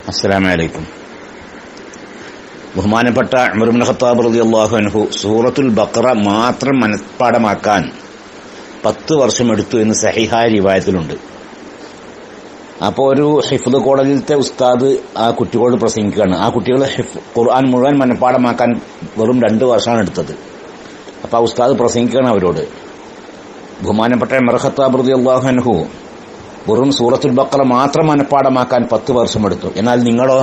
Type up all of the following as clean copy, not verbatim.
അസ്സലാമു അലൈക്കും. ബഹുമാനപ്പെട്ട ഉമർ ഇബ്നു ഖത്താബ് റളിയല്ലാഹു അൻഹു സൂറത്തുൽ ബഖറ മാത്രം മനഃപ്പാഠമാക്കാൻ 10 വർഷം എടുത്തു എന്ന് സഹിഹായ റിവായത്തിലുണ്ട്. അപ്പോൾ ഒരു ഹിഫ്ദ് കോളേജിലത്തെ ഉസ്താദ് ആ കുട്ടികളോട് പ്രസംഗിക്കുകയാണ്. ആ കുട്ടികൾ ഖുർആൻ മുഴുവൻ മനഃപ്പാഠമാക്കാൻ വെറും 2 വർഷമാണ് എടുത്തത്. അപ്പോൾ ആ ഉസ്താദ് പ്രസംഗിക്കുകയാണ് അവരോട്. ബഹുമാനപ്പെട്ട ഉമർ ഖത്താബ് റളിയല്ലാഹു അൻഹു വെറും സൂറത്തുൽ ബഖറ മാത്രം മനഃപ്പാഠമാക്കാൻ 10 വർഷം എടുത്തു. എന്നാൽ നിങ്ങളോ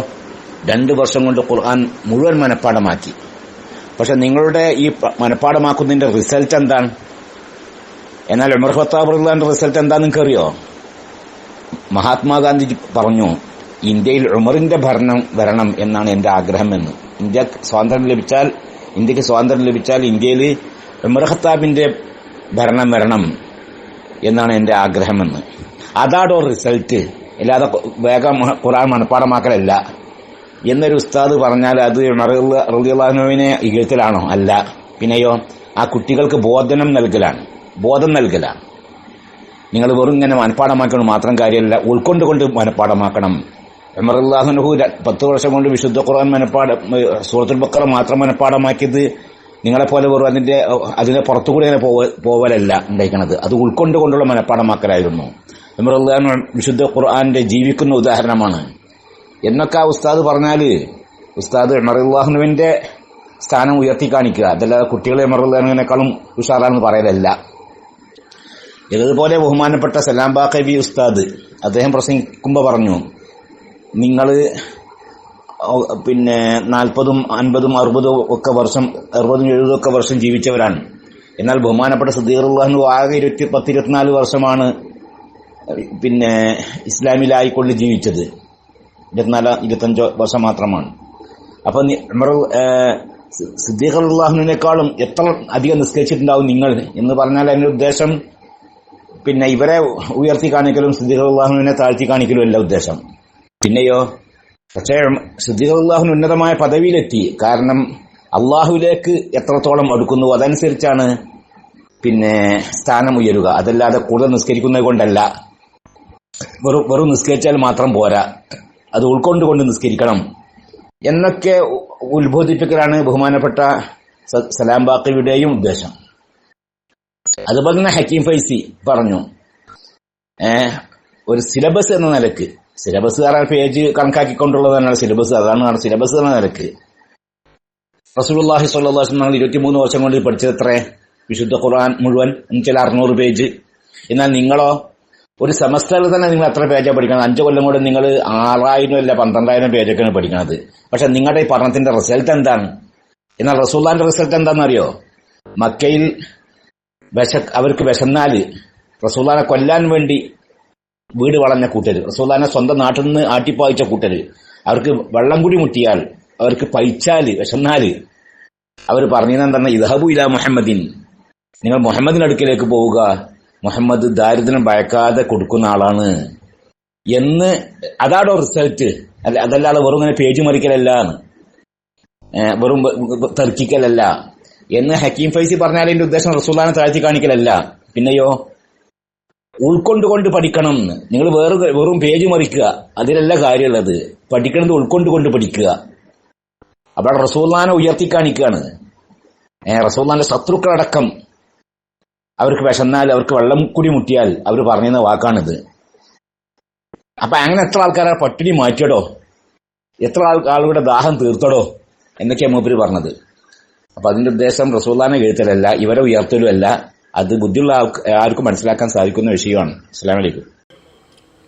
2 വർഷം കൊണ്ട് ഖുർആൻ മുഴുവൻ മനഃപ്പാഠമാക്കി. പക്ഷെ നിങ്ങളുടെ ഈ മനഃപ്പാഠമാക്കുന്നതിന്റെ റിസൾട്ട് എന്താണ്? എന്നാൽ ഉമർ ഖത്താബ് റളിയല്ലാഹുവിന്റെ റിസൾട്ട് എന്താണെന്ന് നിങ്ങൾക്ക് അറിയോ? മഹാത്മാഗാന്ധി പറഞ്ഞു, ഇന്ത്യയിൽ ഉമറിന്റെ ഭരണം വരണം എന്നാണ് എന്റെ ആഗ്രഹമെന്ന്. ഇന്ത്യക്ക് സ്വാതന്ത്ര്യം ലഭിച്ചാൽ ഇന്ത്യയിൽ ഉമർ ഖത്താബിന്റെ ഭരണം വരണം എന്നാണ് എന്റെ ആഗ്രഹമെന്ന്. അതാടോ റിസൾട്ട്, അല്ലാതെ വേഗം ഖുർആൻ മനഃപ്പാഠമാക്കലല്ല എന്നൊരു ഉസ്താദ് പറഞ്ഞാൽ അത് ഉമർ റളിയല്ലാഹുവിനെ ഇകഴ്ത്തലാണോ? അല്ല. പിന്നെയോ ആ കുട്ടികൾക്ക് ബോധം നൽകലാണ്. നിങ്ങൾ വെറും ഇങ്ങനെ മനഃപ്പാഠമാക്കണം മാത്രം കാര്യമല്ല, ഉൾക്കൊണ്ടുകൊണ്ട് മനഃപ്പാഠമാക്കണം. ഉമർ റളിയല്ലാഹു 10 വർഷം കൊണ്ട് വിശുദ്ധ ഖുർആൻ സൂറത്തുൽ ബഖറ മാത്രം മനഃപ്പാഠമാക്കിയത് നിങ്ങളെപ്പോലെ വെറും അതിന്റെ പുറത്തുകൂടി അങ്ങനെ പോവലല്ല ഉണ്ടായിരിക്കണത്. അത് ഉൾക്കൊണ്ടുകൊണ്ടുള്ള മനഃപ്പാഠമാക്കലായിരുന്നു. ഉമർ റളിയല്ലാഹു വിശുദ്ധ ഖുർആന്റെ ജീവിക്കുന്ന ഉദാഹരണമാണ് എന്നൊക്കെ ആ ഉസ്താദ് പറഞ്ഞാല് ഉസ്താദ് ഉമർ റളിയല്ലാഹുവിന്റെ സ്ഥാനം ഉയർത്തി കാണിക്കുക. അതല്ലാതെ കുട്ടികളെ ഉമർ റളിയല്ലാഹുവിനേക്കാളും ഉഷാറാണെന്ന് പറയലല്ല. ഇതുപോലെ ബഹുമാനപ്പെട്ട സലാം ബാഖവി ഉസ്താദ് അദ്ദേഹം പ്രസംഗിക്കുമ്പോൾ പറഞ്ഞു, നിങ്ങൾ 40, 50, 60 ഒക്കെ വർഷം 60, 70 ഒക്കെ വർഷം ജീവിച്ചവരാണ്. എന്നാൽ ബഹുമാനപ്പെട്ട സിദ്ദീഖ് റളിയല്ലാഹു ആകെ 24 വർഷമാണ് ഇസ്ലാമിലായിക്കൊണ്ട് ജീവിച്ചത്. 25 വർഷം മാത്രമാണ്. അപ്പൊ സിദ്ദീഖ് റളിയല്ലാഹുവിനേക്കാളും എത്ര അധികം നിസ്കരിച്ചിട്ടുണ്ടാവും നിങ്ങൾ എന്ന് പറഞ്ഞാൽ അതിന്റെ ഉദ്ദേശം ഇവരെ ഉയർത്തി കാണിക്കലും സിദ്ദീഖ് റളിയല്ലാഹുവിനെ താഴ്ത്തി കാണിക്കലും അല്ല ഉദ്ദേശം. പിന്നെയോ പക്ഷേ സിദ്ദീഖ് റളിയല്ലാഹു ഉന്നതമായ പദവിയിലെത്തി. കാരണം അള്ളാഹുവിലേക്ക് എത്രത്തോളം അടുക്കുന്നു അതനുസരിച്ചാണ് സ്ഥാനം ഉയരുക. അതല്ലാതെ കൂടുതൽ നിസ്കരിക്കുന്നത് കൊണ്ടല്ല. വെറും നിസ്കരിച്ചാൽ മാത്രം പോരാ, അത് ഉൾക്കൊണ്ടുകൊണ്ട് നിസ്കരിക്കണം എന്നൊക്കെ ഉത്ബോധിപ്പിക്കലാണ് ബഹുമാനപ്പെട്ട സലാം ബാഖവിയുടെയും ഉദ്ദേശം. അതുപോലെ തന്നെ ഹക്കീം ഫൈസി പറഞ്ഞു, ഒരു സിലബസ് എന്ന നിലക്ക്, സിലബസ് പേജ് കണക്കാക്കിക്കൊണ്ടുള്ളതാണ് സിലബസ്, അതാണ് സിലബസ് എന്ന നിലക്ക് റസൂലുള്ളാഹി സ്വല്ലല്ലാഹു അലൈഹി വസല്ലം 23 വർഷം കൊണ്ട് പഠിച്ചത് എത്ര? വിശുദ്ധ ഖുർആൻ മുഴുവൻ, എന്നുവെച്ചാൽ 600 പേജ്. എന്നാൽ നിങ്ങളോ ഒരു സെമസ്റ്ററിൽ തന്നെ നിങ്ങൾ എത്ര പേജാണ് പഠിക്കുന്നത്? 5 കൊല്ലം കൊണ്ട് നിങ്ങൾ 6000 അല്ല 12,000 പേജൊക്കെയാണ് പഠിക്കുന്നത്. പക്ഷെ നിങ്ങളുടെ ഈ പഠനത്തിന്റെ റിസൾട്ട് എന്താണ്? എന്നാൽ റസൂലുള്ളാഹിന്റെ റിസൾട്ട് എന്താണെന്നറിയോ? മക്കയിൽ അവർക്ക് വിശന്നാല് റസൂലുള്ളാഹിനെ കൊല്ലാൻ വേണ്ടി വീട് വളഞ്ഞ കൂട്ടര്, റസൂലുള്ളാഹിനെ സ്വന്തം നാട്ടിൽ നിന്ന് ആട്ടിപ്പായിച്ച കൂട്ടര്, അവർക്ക് വെള്ളം കൂടി മുട്ടിയാൽ, അവർക്ക് പൈച്ചാല്, വിശന്നാല് അവർ പറഞ്ഞതെന്താണ്? ഇദ്ഹബു ഇലാ മുഹമ്മദിൻ, നിങ്ങൾ മുഹമ്മദിന്റെ അടുക്കിലേക്ക് പോവുക, മുഹമ്മദ് ദാരിദ്ര്യം ഭയക്കാതെ കൊടുക്കുന്ന ആളാണ് എന്ന്. അതാണോ റിസൾട്ട്? അതല്ലാതെ വെറും ഇങ്ങനെ പേജ് മറിക്കലല്ല, വെറും തർക്കിക്കലല്ല എന്ന് ഹക്കീം ഫൈസി പറഞ്ഞാൽ എന്റെ ഉദ്ദേശം റസൂലുള്ളാഹിനെ താഴ്ത്തി കാണിക്കലല്ല. പിന്നെയോ ഉൾക്കൊണ്ടുകൊണ്ട് പഠിക്കണം. നിങ്ങൾ വെറും പേജ് മറിക്കുക, അതിലല്ല കാര്യമുള്ളത്. പഠിക്കണത് ഉൾക്കൊണ്ടുകൊണ്ട് പഠിക്കുക. അപ്പോൾ റസൂലുള്ളാഹിനെ ഉയർത്തി കാണിക്കുകയാണ്. റസൂലുള്ളാഹിന്റെ ശത്രുക്കളടക്കം അവർക്ക് വിശന്നാൽ, അവർക്ക് വെള്ളം കൂടി മുട്ടിയാൽ അവർ പറയുന്ന വാക്കാണിത്. അപ്പൊ അങ്ങനെ എത്ര ആൾക്കാരെ പട്ടിണി മാറ്റിയടോ, എത്ര ആളുകളുടെ ദാഹം തീർത്തടോ എന്നൊക്കെയാണ് മൂപ്പര് പറഞ്ഞത്. അപ്പൊ അതിന്റെ ഉദ്ദേശം റസൂലുള്ളാഹിനെ എഴുത്തലല്ല, ഇവരെ ഉയർത്തലും അല്ല. അത് ബുദ്ധിയുള്ള ആർക്കും മനസ്സിലാക്കാൻ സാധിക്കുന്ന വിഷയമാണ്. അസ്സലാമു അലൈക്കും.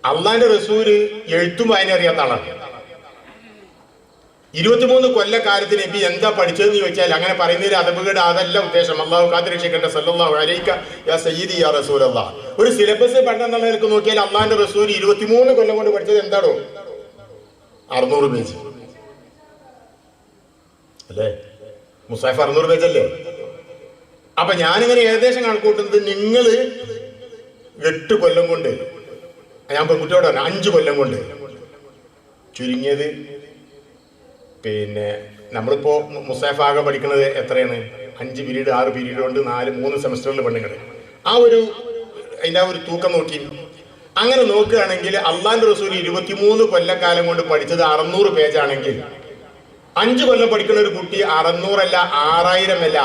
അള്ളാന്റെ റസൂല് എഴുത്തും വായന അറിയാത്ത ആളാണ്. 23 കൊല്ലക്കാലത്തിന് നബി എന്താ പഠിച്ചതെന്ന് ചോദിച്ചാൽ അങ്ങനെ പറയുന്നതിൽ അതപകട അതല്ല ഉദ്ദേശം. അള്ളാഹു കാത്തിരക്ഷിക്കട്ടെ. സല്ലല്ലാഹു അലൈക യാ സയ്യിദി യാ റസൂലല്ലാഹ്. ഒരു സിലബസ് പഠനം നിലക്ക് നോക്കിയാൽ അള്ളാന്റെ റസൂൽ 23 കൊല്ലം കൊണ്ട് പഠിച്ചത് എന്താണോ? 600 പേജ് അല്ലേ? മുസാഫ് 600 പേജല്ലേ? അപ്പൊ ഞാനിങ്ങനെ ഏകദേശം കണക്കൂട്ടുന്നത്, നിങ്ങള് 8 കൊല്ലം കൊണ്ട്, ഞാൻ പെൺകുട്ടിയോട് പറഞ്ഞു 5 കൊല്ലം കൊണ്ട് ചുരുങ്ങിയത് നമ്മളിപ്പോ മുസാഫ് ആകെ പഠിക്കുന്നത് എത്രയാണ്? 5 പീരീഡ് 6 പീരീഡ് കൊണ്ട് 3 സെമസ്റ്ററിൽ പെണ്ണുങ്ങൾ. അതിന്റെ ഒരു തൂക്കം നോക്കി അങ്ങനെ നോക്കുകയാണെങ്കിൽ അള്ളാന്റെ റസൂൽ 23 കൊല്ലക്കാലം കൊണ്ട് പഠിച്ചത് 600 പേജാണെങ്കിൽ 5 കൊല്ലം പഠിക്കുന്ന ഒരു കുട്ടി 600 അല്ല 6000 അല്ല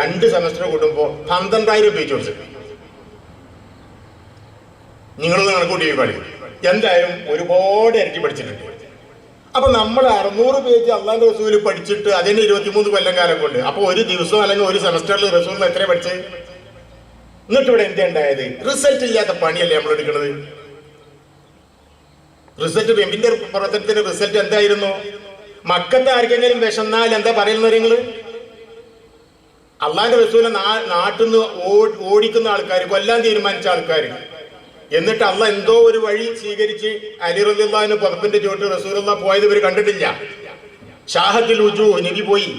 2 സെമസ്റ്റർ കൂടുമ്പോ 12000 പേജ് പഠിച്ചു. നിങ്ങളൊന്ന് കണക്കൂട്ടി കളി. എന്തായാലും ഒരുപാട് ഇരട്ടി പഠിച്ചിട്ടുണ്ട്. അപ്പൊ നമ്മൾ 600 പേജ് അള്ളാന്റെ റസൂല് പഠിച്ചിട്ട് അതിന് 23 കൊല്ലം കാലം കൊണ്ട്, അപ്പൊ ഒരു ദിവസം അല്ലെങ്കിൽ ഒരു സെമസ്റ്ററിൽ റസൂൽ എത്ര പഠിച്ച്? എന്നിട്ട് ഇവിടെ എന്താ ഉണ്ടായത്? റിസൾട്ട് ഇല്ലാത്ത പണിയല്ലേ നമ്മൾ എടുക്കുന്നത്. റിസൾട്ട് എമ്പിന്റെ പ്രവർത്തനത്തിന്റെ റിസൾട്ട് എന്തായിരുന്നു? മക്കത്തെ ആർക്കെങ്കിലും വിശന്നാൽ എന്താ പറയുന്നത്? നിങ്ങള് അള്ളാന്റെ റസൂലിനെ നാട്ടിൽ നിന്ന് ഓടിക്കുന്ന ആൾക്കാർ, കൊല്ലാൻ തീരുമാനിച്ച ആൾക്കാർ, എന്നിട്ട് അള്ള എന്തോ ഒരു വഴി സ്വീകരിച്ച് അലി റളിയല്ലാഹു പുറപ്പിന്റെ ചോട്ട് റസൂലുള്ളാഹ് പോയത് ഇവർ കണ്ടിട്ടില്ല. ഷാഹത്തുൽ വുജൂഹ് നബി പോയി.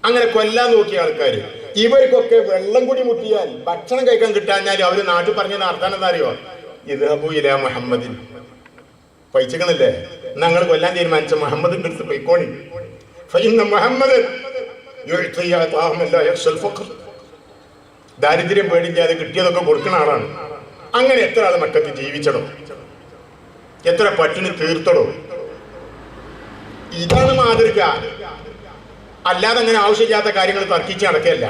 അങ്ങനെ കൊല്ലാൻ നോക്കിയ ആൾക്കാർ, ഇവർക്കൊക്കെ വെള്ളം കൂടി മുട്ടിയാൽ ഭക്ഷണം കഴിക്കാൻ കിട്ടാഞ്ഞാൽ അവര് നാട്ടിൽ പറഞ്ഞ അർത്ഥം എന്താ അറിയോ? ഇദ്ഹബൂ ഇലാ മുഹമ്മദിൻ. പൈച്ചക്കണില്ലേ? ഞങ്ങൾ കൊല്ലാൻ തീരുമാനിച്ച മുഹമ്മദിന്റെ അടുത്ത് പോയിക്കോണി. ഫഇന്ന മുഹമ്മദൻ യുഅ്തി അതാഅൻ ലാ യഖ്ശൽ ഫഖർ. ദാരിദ്ര്യം പേടിക്കാതെ കിട്ടിയതൊക്കെ കൊടുക്കുന്ന ആളാണ്. അങ്ങനെ എത്ര ആൾ മക്കത്ത് ജീവിച്ചടോ, എത്ര പട്ടിണി തീർത്തടോ. ഇതാണ് മാതൃക. അല്ലാതെ അങ്ങനെ ആവശ്യമില്ലാത്ത കാര്യങ്ങൾ തർക്കിച്ച് നടക്കുകയല്ല.